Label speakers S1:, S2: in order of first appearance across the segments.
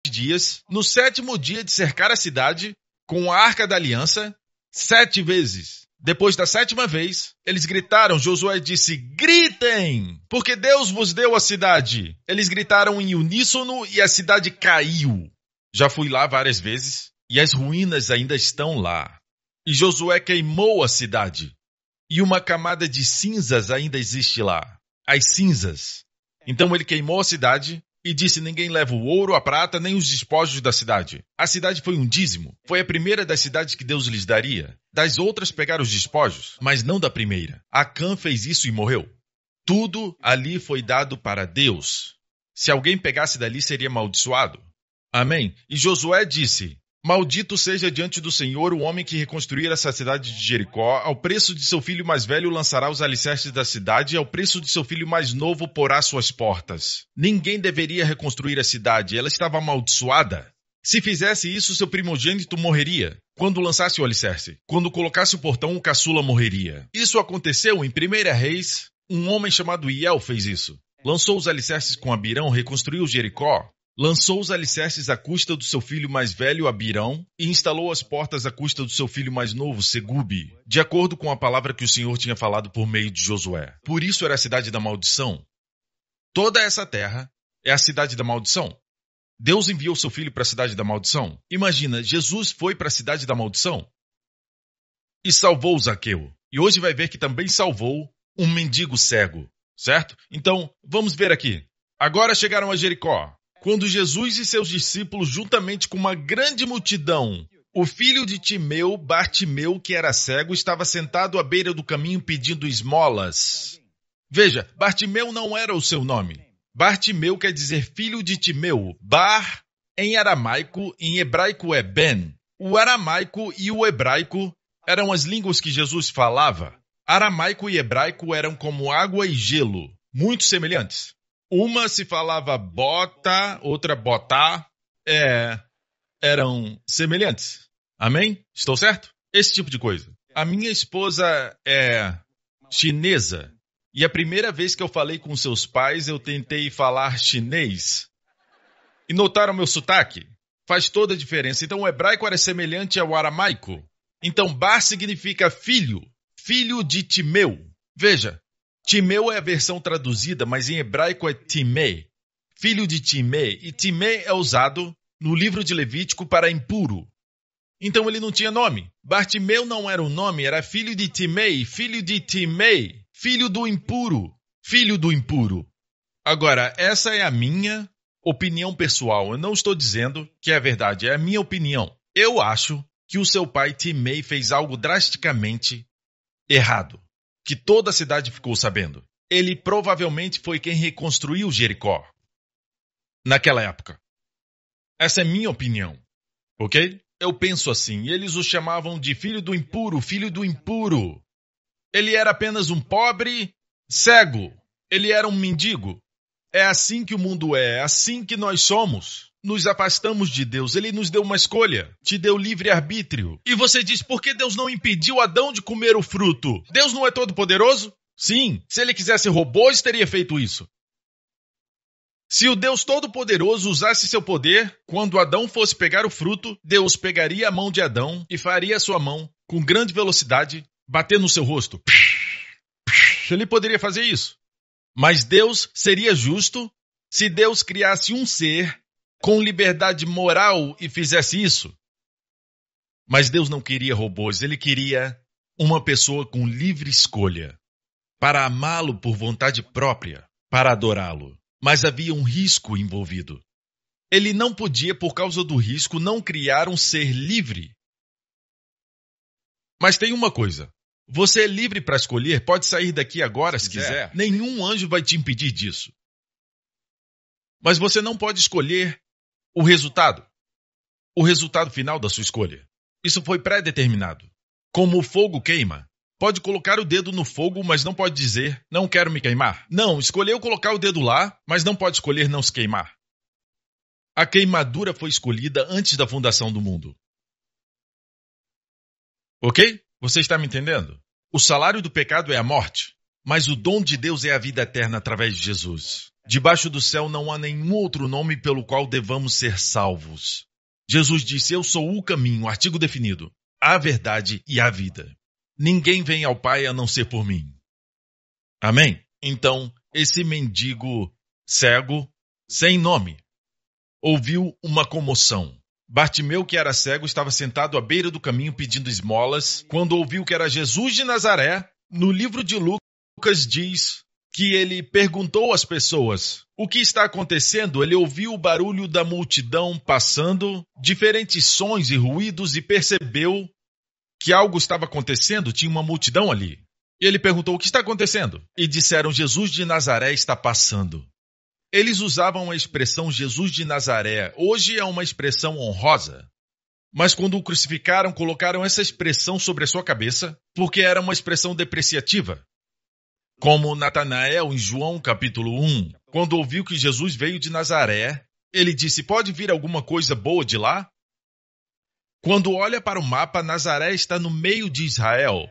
S1: dias, no 7º dia de cercar a cidade, com a Arca da Aliança, 7 vezes. Depois da 7ª vez, eles gritaram. Josué disse: gritem, porque Deus vos deu a cidade. Eles gritaram em uníssono e a cidade caiu. Já fui lá várias vezes e as ruínas ainda estão lá. E Josué queimou a cidade. E uma camada de cinzas ainda existe lá. As cinzas. Então ele queimou a cidade e disse: ninguém leva o ouro, a prata, nem os despojos da cidade. A cidade foi um dízimo. Foi a primeira das cidades que Deus lhes daria. Das outras pegaram os despojos, mas não da primeira. Acã fez isso e morreu. Tudo ali foi dado para Deus. Se alguém pegasse dali, seria amaldiçoado. Amém? E Josué disse: maldito seja diante do Senhor o homem que reconstruir essa cidade de Jericó. Ao preço de seu filho mais velho lançará os alicerces da cidade, e ao preço de seu filho mais novo porá suas portas. Ninguém deveria reconstruir a cidade, ela estava amaldiçoada. Se fizesse isso, seu primogênito morreria. Quando lançasse o alicerce, quando colocasse o portão, o caçula morreria. Isso aconteceu em 1 Reis. Um homem chamado Iel fez isso. Lançou os alicerces com Abirão, reconstruiu Jericó. Lançou os alicerces à custa do seu filho mais velho, Abirão, e instalou as portas à custa do seu filho mais novo, Segube, de acordo com a palavra que o Senhor tinha falado por meio de Josué. Por isso era a cidade da maldição. Toda essa terra é a cidade da maldição. Deus enviou seu filho para a cidade da maldição. Imagina, Jesus foi para a cidade da maldição e salvou Zaqueu. E hoje vai ver que também salvou um mendigo cego, certo? Então, vamos ver aqui. Agora chegaram a Jericó. Quando Jesus e seus discípulos, juntamente com uma grande multidão, o filho de Timeu, Bartimeu, que era cego, estava sentado à beira do caminho pedindo esmolas. Veja, Bartimeu não era o seu nome. Bartimeu quer dizer filho de Timeu. Bar, em aramaico, em hebraico é Ben. O aramaico e o hebraico eram as línguas que Jesus falava. Aramaico e hebraico eram como água e gelo, muito semelhantes. Uma se falava bota, outra botá, eram semelhantes. Amém? Estou certo? Esse tipo de coisa. A minha esposa é chinesa. E a primeira vez que eu falei com seus pais, eu tentei falar chinês. E notaram meu sotaque? Faz toda a diferença. Então o hebraico era semelhante ao aramaico. Então Bar significa filho, filho de Timeu. Veja, Timeu é a versão traduzida, mas em hebraico é Timé, filho de Timé. E Timé é usado no livro de Levítico para impuro. Então ele não tinha nome. Bartimeu não era um nome, era filho de Timé, filho de Timé. Filho do impuro, filho do impuro. Agora, essa é a minha opinião pessoal. Eu não estou dizendo que é verdade, é a minha opinião. Eu acho que o seu pai Timei fez algo drasticamente errado, que toda a cidade ficou sabendo. Ele provavelmente foi quem reconstruiu Jericó naquela época. Essa é minha opinião, ok? Eu penso assim, eles o chamavam de filho do impuro, filho do impuro. Ele era apenas um pobre cego. Ele era um mendigo. É assim que o mundo é assim que nós somos. Nos afastamos de Deus. Ele nos deu uma escolha. Te deu livre-arbítrio. E você diz, por que Deus não impediu Adão de comer o fruto? Deus não é todo-poderoso? Sim. Se ele quisesse robôs, teria feito isso. Se o Deus Todo-Poderoso usasse seu poder, quando Adão fosse pegar o fruto, Deus pegaria a mão de Adão e faria a sua mão, com grande velocidade, bater no seu rosto. Ele poderia fazer isso. Mas Deus seria justo se Deus criasse um ser com liberdade moral e fizesse isso. Mas Deus não queria robôs, ele queria uma pessoa com livre escolha, para amá-lo por vontade própria, para adorá-lo. Mas havia um risco envolvido. Ele não podia, por causa do risco, não criar um ser livre. Mas tem uma coisa. Você é livre para escolher, pode sair daqui agora se quiser. Nenhum anjo vai te impedir disso. Mas você não pode escolher o resultado final da sua escolha. Isso foi pré-determinado. Como o fogo queima. Pode colocar o dedo no fogo, mas não pode dizer, não quero me queimar. Não, escolheu colocar o dedo lá, mas não pode escolher não se queimar. A queimadura foi escolhida antes da fundação do mundo. Ok? Você está me entendendo? O salário do pecado é a morte, mas o dom de Deus é a vida eterna através de Jesus. Debaixo do céu não há nenhum outro nome pelo qual devamos ser salvos. Jesus disse, eu sou o caminho, artigo definido, a verdade e a vida. Ninguém vem ao Pai a não ser por mim. Amém? Então, esse mendigo cego, sem nome, ouviu uma comoção. Bartimeu, que era cego, estava sentado à beira do caminho pedindo esmolas. Quando ouviu que era Jesus de Nazaré, no livro de Lucas diz que ele perguntou às pessoas o que está acontecendo. Ele ouviu o barulho da multidão passando, diferentes sons e ruídos e percebeu que algo estava acontecendo, tinha uma multidão ali. E ele perguntou, o que está acontecendo? E disseram, Jesus de Nazaré está passando. Eles usavam a expressão Jesus de Nazaré. Hoje é uma expressão honrosa. Mas quando o crucificaram, colocaram essa expressão sobre a sua cabeça, porque era uma expressão depreciativa. Como Natanael em João capítulo 1, quando ouviu que Jesus veio de Nazaré, ele disse, pode vir alguma coisa boa de lá? Quando olha para o mapa, Nazaré está no meio de Israel.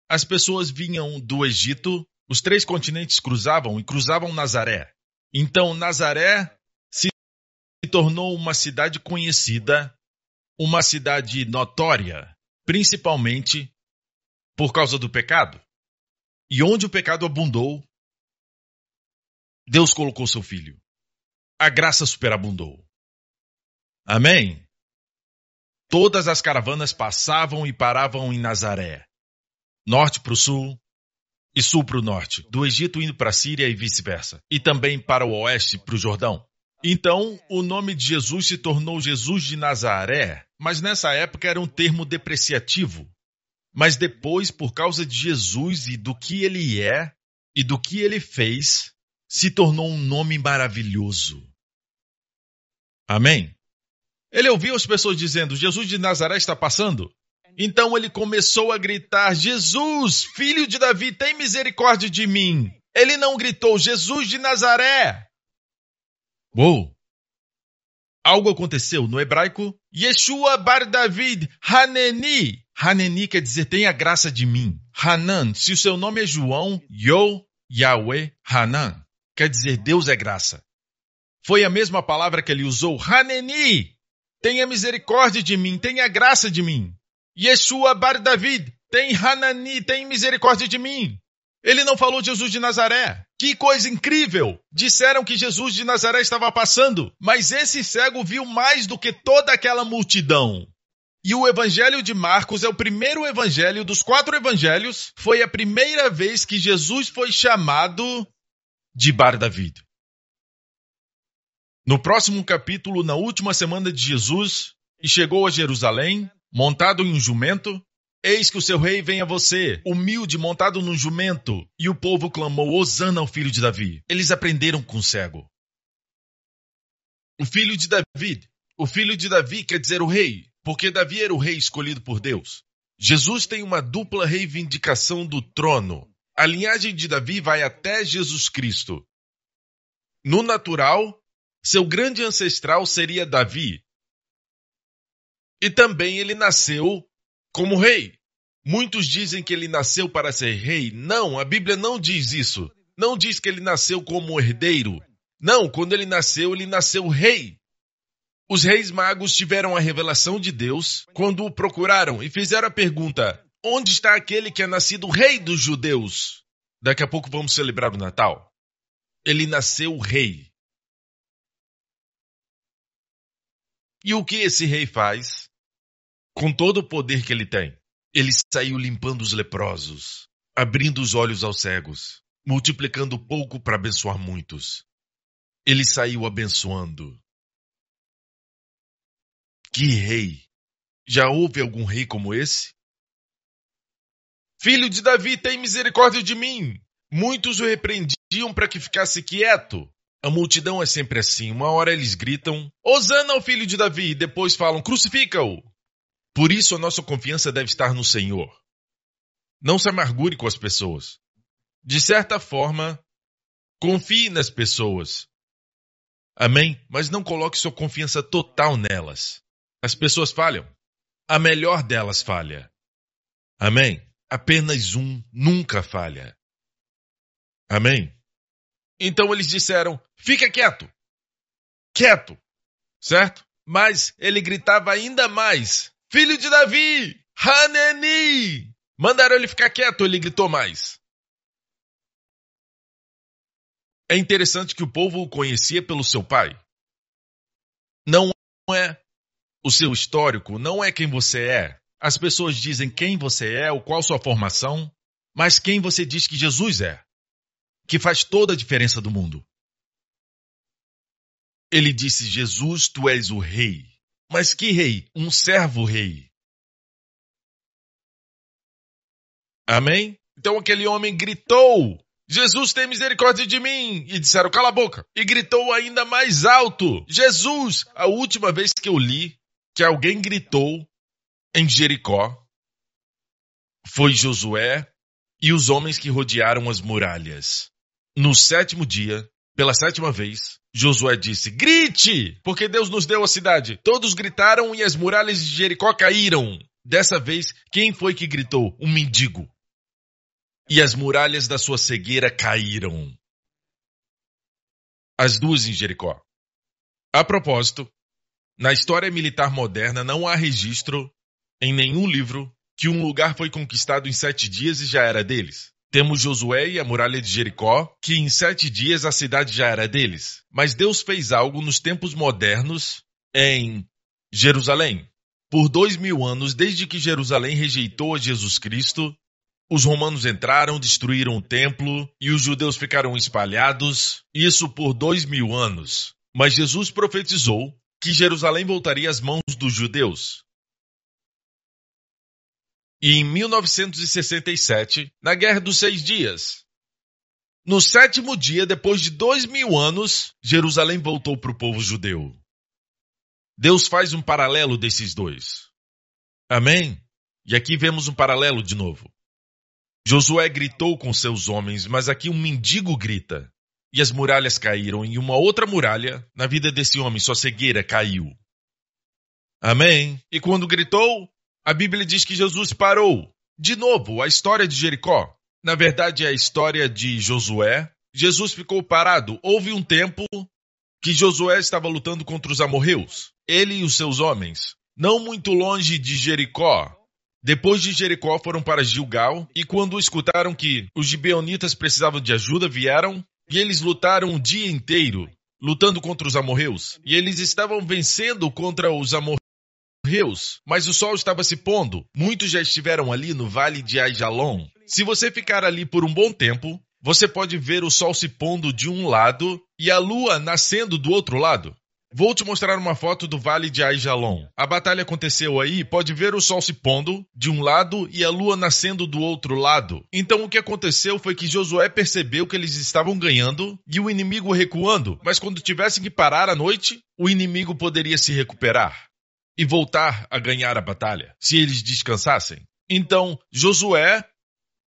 S1: As pessoas vinham do Egito, os 3 continentes cruzavam e cruzavam Nazaré. Então, Nazaré se tornou uma cidade conhecida, uma cidade notória, principalmente por causa do pecado. E onde o pecado abundou, Deus colocou seu Filho. A graça superabundou. Amém? Todas as caravanas passavam e paravam em Nazaré. Norte para o sul e sul para o norte. Do Egito indo para a Síria e vice-versa. E também para o oeste, para o Jordão. Então, o nome de Jesus se tornou Jesus de Nazaré, mas nessa época era um termo depreciativo. Mas depois, por causa de Jesus e do que ele é e do que ele fez, se tornou um nome maravilhoso. Amém? Ele ouviu as pessoas dizendo, Jesus de Nazaré está passando. Então ele começou a gritar, Jesus, filho de Davi, tem misericórdia de mim. Ele não gritou, Jesus de Nazaré. Uou! Algo aconteceu no hebraico, Yeshua bar David, Haneni. Haneni quer dizer, tenha graça de mim. Hanan, se o seu nome é João, Yahweh, Hanan, quer dizer, Deus é graça. Foi a mesma palavra que ele usou, Haneni, tenha misericórdia de mim, tenha graça de mim. Yeshua bar David, tem Hanani, tem misericórdia de mim. Ele não falou Jesus de Nazaré. Que coisa incrível! Disseram que Jesus de Nazaré estava passando, mas esse cego viu mais do que toda aquela multidão. E o evangelho de Marcos é o primeiro evangelho dos 4 evangelhos. Foi a primeira vez que Jesus foi chamado de Bar David. No próximo capítulo, na última semana de Jesus, e chegou a Jerusalém, montado em um jumento, eis que o seu rei vem a você, humilde, montado num jumento. E o povo clamou, Hosana ao filho de Davi. Eles aprenderam com o cego. O filho de Davi. O filho de Davi quer dizer o rei, porque Davi era o rei escolhido por Deus. Jesus tem uma dupla reivindicação do trono. A linhagem de Davi vai até Jesus Cristo. No natural, seu grande ancestral seria Davi. E também ele nasceu como rei. Muitos dizem que ele nasceu para ser rei. Não, a Bíblia não diz isso. Não diz que ele nasceu como herdeiro. Não, quando ele nasceu rei. Os reis magos tiveram a revelação de Deus quando o procuraram e fizeram a pergunta, onde está aquele que é nascido rei dos judeus? Daqui a pouco vamos celebrar o Natal. Ele nasceu rei. E o que esse rei faz? Com todo o poder que ele tem, ele saiu limpando os leprosos, abrindo os olhos aos cegos, multiplicando pouco para abençoar muitos. Ele saiu abençoando. Que rei! Já houve algum rei como esse? Filho de Davi, tem misericórdia de mim! Muitos o repreendiam para que ficasse quieto. A multidão é sempre assim. Uma hora eles gritam, Hosana ao filho de Davi, e depois falam, crucifica-o. Por isso a nossa confiança deve estar no Senhor. Não se amargure com as pessoas. De certa forma, confie nas pessoas. Amém? Mas não coloque sua confiança total nelas. As pessoas falham. A melhor delas falha. Amém? Apenas um nunca falha. Amém? Então eles disseram, fica quieto, quieto, certo? Mas ele gritava ainda mais, filho de Davi, Haneni! Mandaram ele ficar quieto, ele gritou mais. É interessante que o povo o conhecia pelo seu pai. Não é o seu histórico, não é quem você é. As pessoas dizem quem você é, ou qual sua formação, mas quem você diz que Jesus é, que faz toda a diferença do mundo. Ele disse, Jesus, tu és o rei. Mas que rei? Um servo rei. Amém? Então aquele homem gritou, Jesus, tem misericórdia de mim. E disseram, cala a boca. E gritou ainda mais alto, Jesus. A última vez que eu li que alguém gritou em Jericó foi Josué e os homens que rodearam as muralhas. No 7º dia, pela 7ª vez, Josué disse, grite, porque Deus nos deu a cidade. Todos gritaram e as muralhas de Jericó caíram. Dessa vez, quem foi que gritou? Um mendigo. E as muralhas da sua cegueira caíram. As duas em Jericó. A propósito, na história militar moderna não há registro em nenhum livro que um lugar foi conquistado em 7 dias e já era deles. Temos Josué e a muralha de Jericó, que em 7 dias a cidade já era deles. Mas Deus fez algo nos tempos modernos em Jerusalém. Por 2000 anos, desde que Jerusalém rejeitou a Jesus Cristo, os romanos entraram, destruíram o templo e os judeus ficaram espalhados, isso por 2000 anos. Mas Jesus profetizou que Jerusalém voltaria às mãos dos judeus. E em 1967, na Guerra dos 6 Dias, no 7º dia, depois de 2000 anos, Jerusalém voltou para o povo judeu. Deus faz um paralelo desses dois. Amém? E aqui vemos um paralelo de novo. Josué gritou com seus homens, mas aqui um mendigo grita. E as muralhas caíram, e uma outra muralha, na vida desse homem, sua cegueira caiu. Amém? E quando gritou, a Bíblia diz que Jesus parou. De novo, a história de Jericó. Na verdade, é a história de Josué. Jesus ficou parado. Houve um tempo que Josué estava lutando contra os amorreus. Ele e os seus homens. Não muito longe de Jericó. Depois de Jericó foram para Gilgal. E quando escutaram que os gibeonitas precisavam de ajuda, vieram. E eles lutaram o dia inteiro, lutando contra os amorreus. E eles estavam vencendo contra os amorreus, mas o sol estava se pondo. Muitos já estiveram ali no vale de Aijalon. Se você ficar ali por um bom tempo, você pode ver o sol se pondo de um lado e a lua nascendo do outro lado. Vou te mostrar uma foto do vale de Aijalon. A batalha aconteceu aí, pode ver o sol se pondo de um lado e a lua nascendo do outro lado. Então o que aconteceu foi que Josué percebeu que eles estavam ganhando e o inimigo recuando, mas quando tivessem que parar à noite, o inimigo poderia se recuperar e voltar a ganhar a batalha, se eles descansassem. Então Josué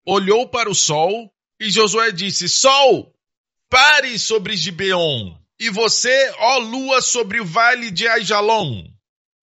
S1: olhou para o sol e Josué disse, Sol, pare sobre Gibeon. E você, ó lua, sobre o vale de Aijalon.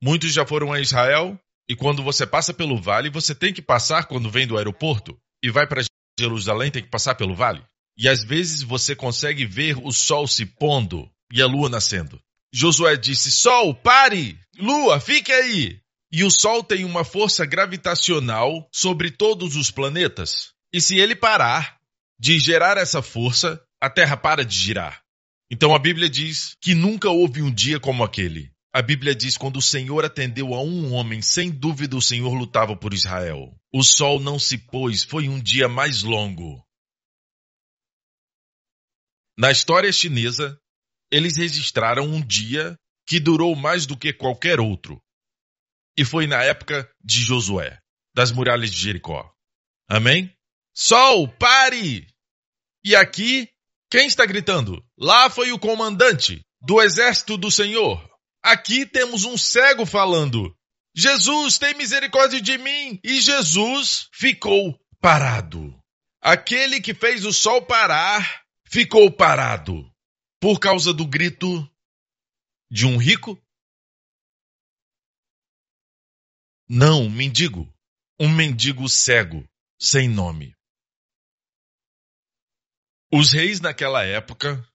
S1: Muitos já foram a Israel, e quando você passa pelo vale, você tem que passar quando vem do aeroporto. E vai para Jerusalém, tem que passar pelo vale. E às vezes você consegue ver o sol se pondo e a lua nascendo. Josué disse, Sol, pare! Lua, fique aí! E o sol tem uma força gravitacional sobre todos os planetas. E se ele parar de gerar essa força, a Terra para de girar. Então a Bíblia diz que nunca houve um dia como aquele. A Bíblia diz que quando o Senhor atendeu a um homem, sem dúvida o Senhor lutava por Israel. O sol não se pôs, foi um dia mais longo. Na história chinesa, eles registraram um dia que durou mais do que qualquer outro. E foi na época de Josué, das muralhas de Jericó. Amém? Sol, pare! E aqui, quem está gritando? Lá foi o comandante do exército do Senhor. Aqui temos um cego falando. Jesus, tem misericórdia de mim. E Jesus ficou parado. Aquele que fez o sol parar, ficou parado. Por causa do grito de um rico? Não, mendigo. Um mendigo cego, sem nome. Os reis naquela época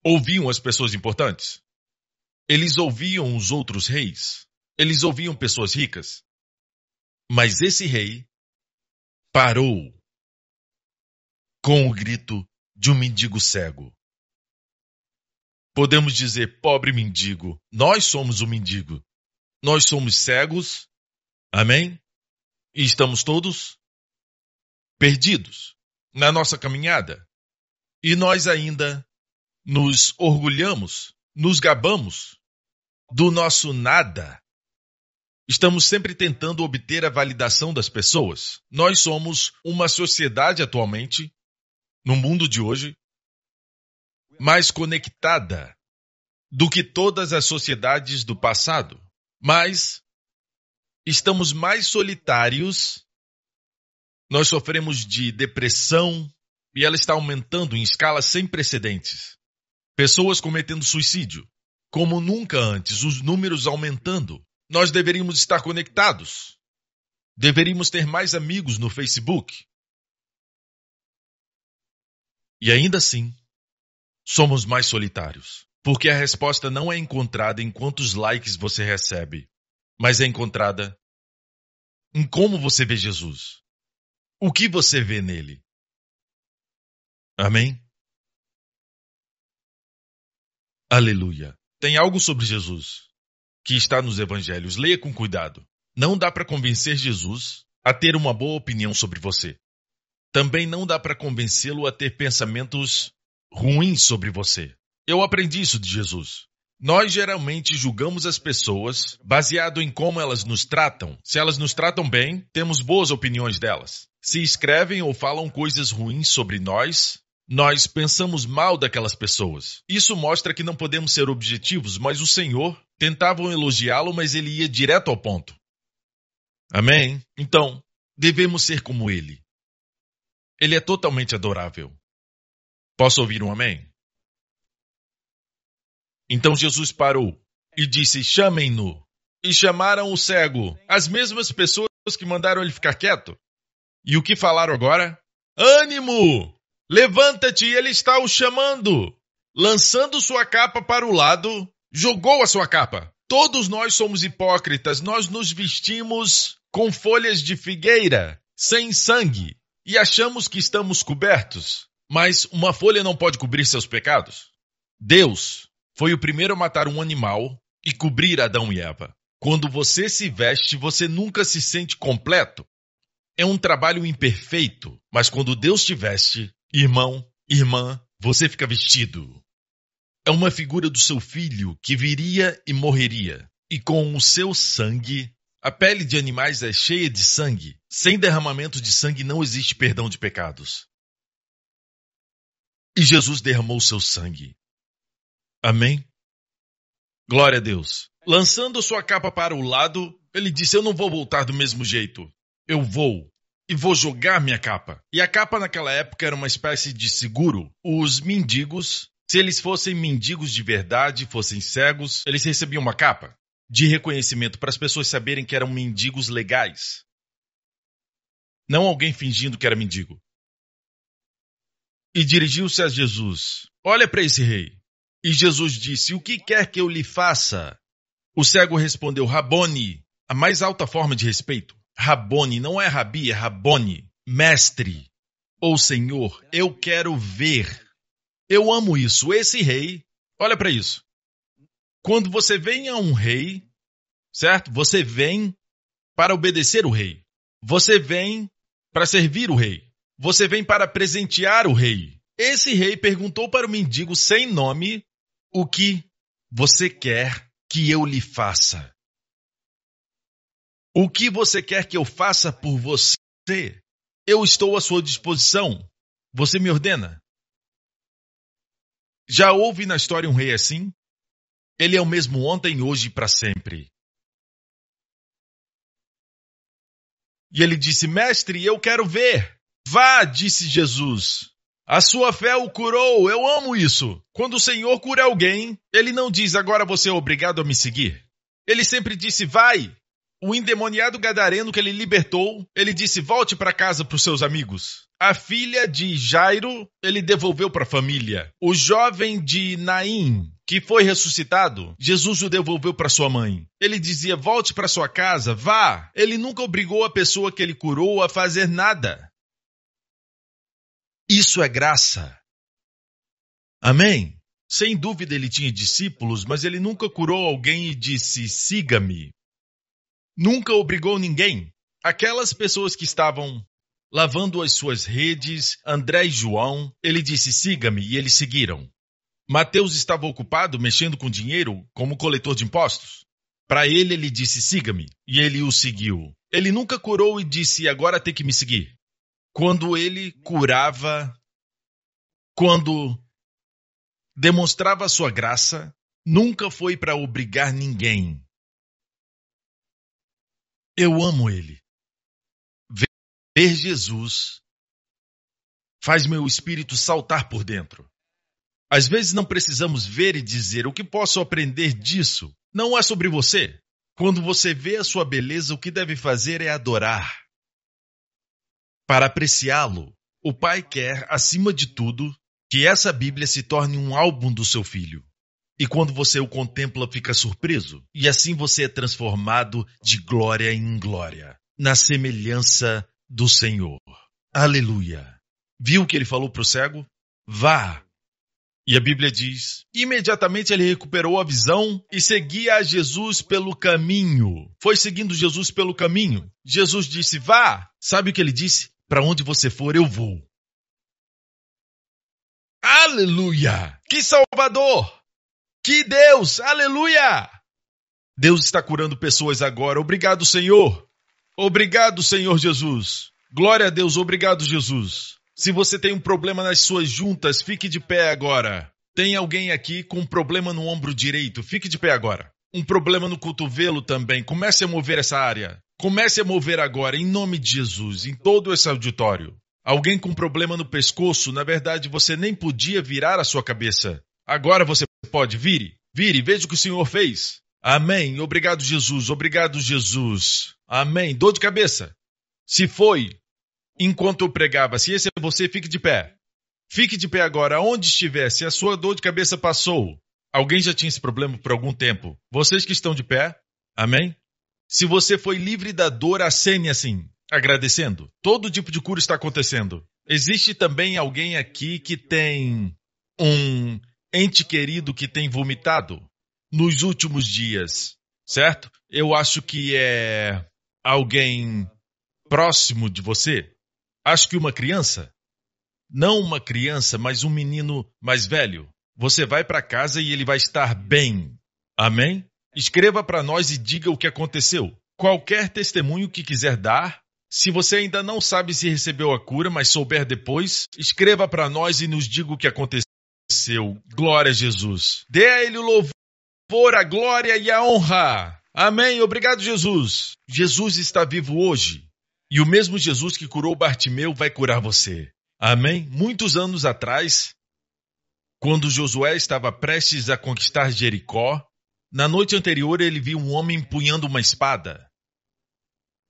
S1: ouviam as pessoas importantes. Eles ouviam os outros reis. Eles ouviam pessoas ricas. Mas esse rei parou com o grito de um mendigo cego. Podemos dizer, pobre mendigo, nós somos o mendigo. Nós somos cegos, amém? E estamos todos perdidos na nossa caminhada. E nós ainda nos orgulhamos, nos gabamos do nosso nada. Estamos sempre tentando obter a validação das pessoas. Nós somos uma sociedade atualmente, no mundo de hoje, mais conectada do que todas as sociedades do passado. Mas estamos mais solitários. Nós sofremos de depressão e ela está aumentando em escala sem precedentes. Pessoas cometendo suicídio, como nunca antes, os números aumentando. Nós deveríamos estar conectados. Deveríamos ter mais amigos no Facebook. E ainda assim, somos mais solitários. Porque a resposta não é encontrada em quantos likes você recebe, mas é encontrada em como você vê Jesus. O que você vê nele. Amém? Aleluia. Tem algo sobre Jesus que está nos evangelhos. Leia com cuidado. Não dá para convencer Jesus a ter uma boa opinião sobre você. Também não dá para convencê-lo a ter pensamentos ruins sobre você. Eu aprendi isso de Jesus. Nós geralmente julgamos as pessoas baseado em como elas nos tratam. Se elas nos tratam bem, temos boas opiniões delas. Se escrevem ou falam coisas ruins sobre nós, nós pensamos mal daquelas pessoas. Isso mostra que não podemos ser objetivos, mas o Senhor tentavam elogiá-lo, mas ele ia direto ao ponto. Amém? Então, devemos ser como ele. Ele é totalmente adorável. Posso ouvir um amém? Então Jesus parou e disse, chamem-no. E chamaram o cego, as mesmas pessoas que mandaram ele ficar quieto. E o que falaram agora? Ânimo! Levanta-te, ele está o chamando. Lançando sua capa para o lado, jogou a sua capa. Todos nós somos hipócritas, nós nos vestimos com folhas de figueira, sem sangue, e achamos que estamos cobertos. Mas uma folha não pode cobrir seus pecados. Deus foi o primeiro a matar um animal e cobrir Adão e Eva. Quando você se veste, você nunca se sente completo. É um trabalho imperfeito, mas quando Deus te veste, irmão, irmã, você fica vestido. É uma figura do seu filho que viria e morreria. E com o seu sangue, a pele de animais é cheia de sangue. Sem derramamento de sangue não existe perdão de pecados. E Jesus derramou seu sangue. Amém? Glória a Deus. Lançando sua capa para o lado, ele disse, eu não vou voltar do mesmo jeito. Eu vou. E vou jogar minha capa. E a capa naquela época era uma espécie de seguro. Os mendigos, se eles fossem mendigos de verdade, fossem cegos, eles recebiam uma capa de reconhecimento para as pessoas saberem que eram mendigos legais. Não alguém fingindo que era mendigo. E dirigiu-se a Jesus. Olha para esse rei. E Jesus disse, o que quer que eu lhe faça? O cego respondeu, Rabone, a mais alta forma de respeito. Rabone, não é Rabi, é Rabone, mestre, ou Senhor, eu quero ver. Eu amo isso. Esse rei, olha para isso. Quando você vem a um rei, certo? Você vem para obedecer o rei. Você vem para servir o rei. Você vem para presentear o rei. Esse rei perguntou para o mendigo sem nome, o que você quer que eu lhe faça? O que você quer que eu faça por você? Eu estou à sua disposição. Você me ordena. Já houve na história um rei assim? Ele é o mesmo ontem, hoje e para sempre. E ele disse, mestre, eu quero ver. Vá, disse Jesus. A sua fé o curou, eu amo isso. Quando o Senhor cura alguém, ele não diz, agora você é obrigado a me seguir. Ele sempre disse, vai. O endemoniado gadareno que ele libertou, ele disse, volte para casa para os seus amigos. A filha de Jairo, ele devolveu para a família. O jovem de Naim, que foi ressuscitado, Jesus o devolveu para sua mãe. Ele dizia, volte para sua casa, vá. Ele nunca obrigou a pessoa que ele curou a fazer nada. Isso é graça. Amém? Sem dúvida ele tinha discípulos, mas ele nunca curou alguém e disse, siga-me. Nunca obrigou ninguém. Aquelas pessoas que estavam lavando as suas redes, André e João, ele disse, siga-me, e eles seguiram. Mateus estava ocupado mexendo com dinheiro como coletor de impostos. Para ele disse, siga-me, e ele o seguiu. Ele nunca curou e disse, agora tem que me seguir. Quando ele curava, quando demonstrava sua graça, nunca foi para obrigar ninguém. Eu amo ele. Ver Jesus faz meu espírito saltar por dentro. Às vezes não precisamos ver e dizer o que posso aprender disso. Não é sobre você. Quando você vê a sua beleza, o que deve fazer é adorar. Para apreciá-lo, o Pai quer, acima de tudo, que essa Bíblia se torne um álbum do seu filho. E quando você o contempla, fica surpreso. E assim você é transformado de glória em glória, na semelhança do Senhor. Aleluia. Viu o que ele falou para o cego? Vá. E a Bíblia diz, imediatamente ele recuperou a visão e seguia a Jesus pelo caminho. Foi seguindo Jesus pelo caminho. Jesus disse, vá. Sabe o que ele disse? Para onde você for, eu vou. Aleluia. Que Salvador. Que Deus. Aleluia. Deus está curando pessoas agora. Obrigado, Senhor. Obrigado, Senhor Jesus. Glória a Deus, obrigado, Jesus. Se você tem um problema nas suas juntas, fique de pé agora. Tem alguém aqui com um problema no ombro direito, fique de pé agora. Um problema no cotovelo também, comece a mover essa área. Comece a mover agora, em nome de Jesus, em todo esse auditório. Alguém com problema no pescoço, na verdade você nem podia virar a sua cabeça. Agora você pode, vire, veja o que o Senhor fez. Amém, obrigado Jesus, obrigado Jesus. Amém, dor de cabeça. Se foi, enquanto eu pregava, se esse é você, fique de pé. Fique de pé agora, onde estiver, se a sua dor de cabeça passou. Alguém já tinha esse problema por algum tempo. Vocês que estão de pé, amém? Se você foi livre da dor, acene assim, agradecendo. Todo tipo de cura está acontecendo. Existe também alguém aqui que tem um ente querido que tem vomitado nos últimos dias, certo? Eu acho que é alguém próximo de você. Acho que uma criança. Não uma criança, mas um menino mais velho. Você vai para casa e ele vai estar bem. Amém? Escreva para nós e diga o que aconteceu. Qualquer testemunho que quiser dar. Se você ainda não sabe se recebeu a cura, mas souber depois, escreva para nós e nos diga o que aconteceu. Glória a Jesus. Dê a ele o louvor, a glória e a honra. Amém. Obrigado, Jesus. Jesus está vivo hoje. E o mesmo Jesus que curou Bartimeu vai curar você. Amém? Muitos anos atrás, quando Josué estava prestes a conquistar Jericó, na noite anterior ele viu um homem empunhando uma espada.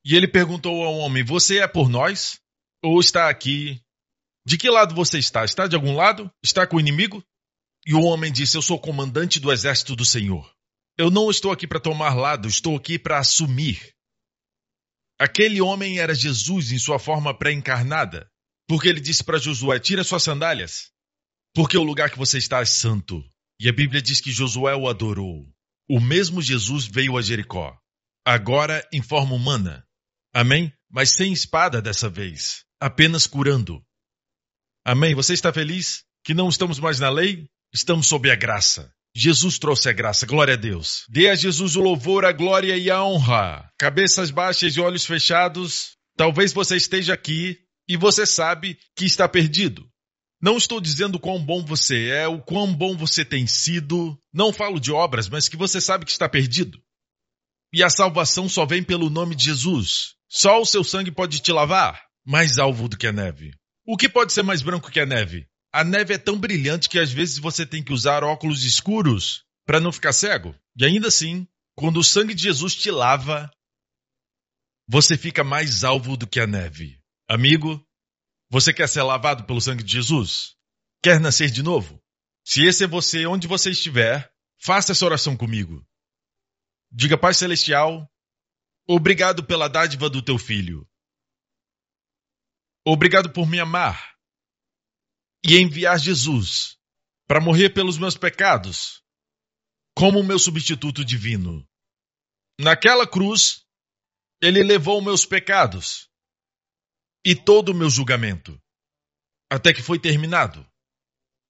S1: E ele perguntou ao homem, você é por nós? Ou está aqui? De que lado você está? Está de algum lado? Está com o inimigo? E o homem disse, eu sou comandante do exército do Senhor. Eu não estou aqui para tomar lado, estou aqui para assumir. Aquele homem era Jesus em sua forma pré-encarnada, porque ele disse para Josué, tira suas sandálias, porque o lugar que você está é santo. E a Bíblia diz que Josué o adorou. O mesmo Jesus veio a Jericó, agora em forma humana. Amém? Mas sem espada dessa vez, apenas curando. Amém? Você está feliz que não estamos mais na lei? Estamos sob a graça. Jesus trouxe a graça, glória a Deus. Dê a Jesus o louvor, a glória e a honra. Cabeças baixas e olhos fechados. Talvez você esteja aqui e você sabe que está perdido. Não estou dizendo quão bom você é, o quão bom você tem sido. Não falo de obras, mas que você sabe que está perdido. E a salvação só vem pelo nome de Jesus. Só o seu sangue pode te lavar. Mais alvo do que a neve. O que pode ser mais branco que a neve? A neve é tão brilhante que às vezes você tem que usar óculos escuros para não ficar cego. E ainda assim, quando o sangue de Jesus te lava, você fica mais alvo do que a neve. Amigo, Você quer ser lavado pelo sangue de Jesus? Quer nascer de novo? Se esse é você, onde você estiver, faça essa oração comigo. Diga: Pai Celestial, obrigado pela dádiva do teu Filho. Obrigado por me amar e enviar Jesus para morrer pelos meus pecados, como o meu substituto divino. Naquela cruz, ele levou meus pecados e todo o meu julgamento, até que foi terminado.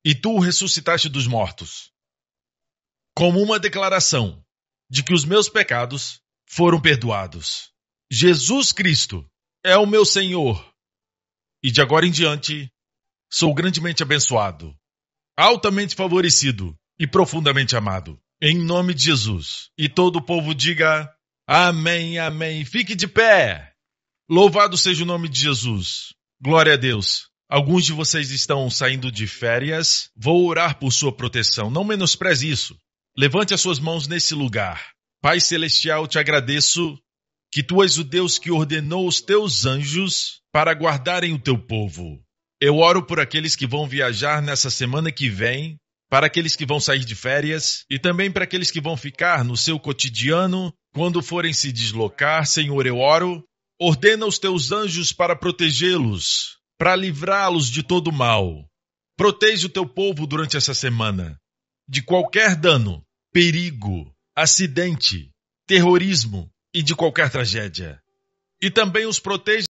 S1: E tu o ressuscitaste dos mortos, como uma declaração de que os meus pecados foram perdoados. Jesus Cristo é o meu Senhor, e de agora em diante sou grandemente abençoado, altamente favorecido e profundamente amado. Em nome de Jesus. E todo o povo diga: amém, amém. Fique de pé. Louvado seja o nome de Jesus. Glória a Deus. Alguns de vocês estão saindo de férias. Vou orar por sua proteção. Não menospreze isso. Levante as suas mãos nesse lugar. Pai Celestial, te agradeço que tu és o Deus que ordenou os teus anjos para guardarem o teu povo. Eu oro por aqueles que vão viajar nessa semana que vem, para aqueles que vão sair de férias e também para aqueles que vão ficar no seu cotidiano quando forem se deslocar. Senhor, eu oro, ordena os teus anjos para protegê-los, para livrá-los de todo mal. Proteja o teu povo durante essa semana de qualquer dano, perigo, acidente, terrorismo e de qualquer tragédia. E também os proteja